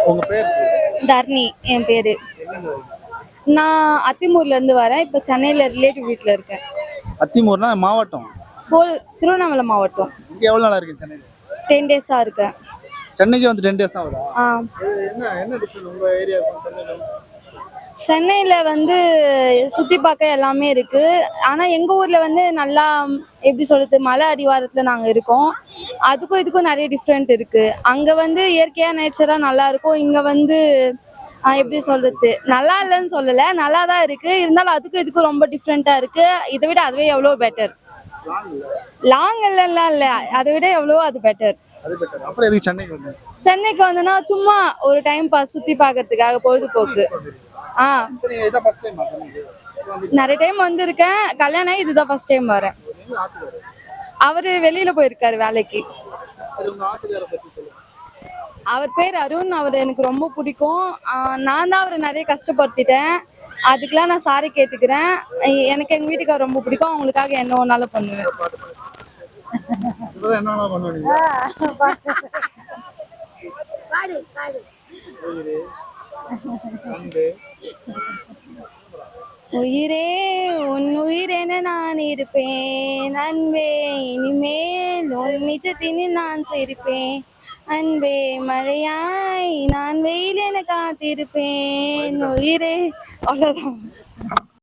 உங்க பேர் சொல்லுங்க. தர்ணி என் பேரு. எங்கேருந்து வரீங்க? நான் அத்திமூர்ல இருந்து வரேன். இப்போ சென்னையில ரிலேட்டிவ் வீட்டில் இருக்கேன். அத்திமூர்னா மாவட்டம். திருவண்ணாமலை மாவட்டம். இங்க எவ்வளவு நாளா இருக்கீங்க சென்னையில? 10 டேஸாக இருக்கேன். சென்னைக்கு வந்து 10 டேஸ் ஆகுதா? ஆ என்ன என்ன டிஃபரன்ஸ் உங்க ஏரியாவுக்கும் சென்னையில? சென்னையில் வந்து சுற்றி பார்க்க எல்லாமே இருக்குது. ஆனால் எங்கள் ஊரில் வந்து நல்லா எப்படி சொல்கிறது, மலை அடிவாரத்தில் நாங்கள் இருக்கோம். அதுக்கும் இதுக்கும் நிறைய டிஃப்ரெண்ட் இருக்குது. அங்கே வந்து இயற்கையாக நேச்சராக நல்லாயிருக்கும். இங்கே வந்து எப்படி சொல்கிறது, நல்லா இல்லைன்னு சொல்லலை, நல்லா தான் இருக்குது. இருந்தாலும் அதுக்கும் இதுக்கும் ரொம்ப டிஃப்ரெண்ட்டாக இருக்குது. இதை விட அதுவே எவ்வளோ பெட்டர். லாங் இல்லைலாம் இல்லை, அதை விட எவ்வளோ அது பெட்டர். அது பெட்டர். அப்புறம் எதுக்கு சென்னைக்கு வந்தீங்க? சென்னைக்கு வந்துன்னா சும்மா ஒரு டைம் பாஸ், சுற்றி பார்க்கறதுக்காக, பொழுதுபோக்கு. ஆ சரி, இதான் ஃபர்ஸ்ட் டைம் சென்னைக்கு நிறைய டைம் வந்திருக்கேன். கல்யாணம் ஆகி இதுதான் ஃபர்ஸ்ட் டைம் வரேன். அவரு வெளியில போயிருக்காரு வேலைக்கு. சரி, உங்க ஆத்துக்கார பத்தி சொல்லுங்க. அவர் பேர் அருண். அவர் எனக்கு ரொம்ப பிடிக்கும். நான் தான் அவரை நிறைய கஷ்டப்படுத்திட்டேன். அதுக்கெல்லாம் நான் சாரி கேட்டுக்கிறேன். எனக்கு எங்கள் வீட்டுக்காரர் ரொம்ப பிடிக்கும். அவங்களுக்காக என்ன ஒன்றாலும் பண்ணுவேன். இப்பதான் என்ன பண்ணுவீங்க? உயிரே உன் உயிரென நான் இருப்பேன், அன்பே இனிமேல் உன் நிஜத்தினில் நான் சிரிப்பேன், அன்பே மழையாய் நான் வெயில் என காத்திருப்பேன், உயிரே. அவ்வளோதான்.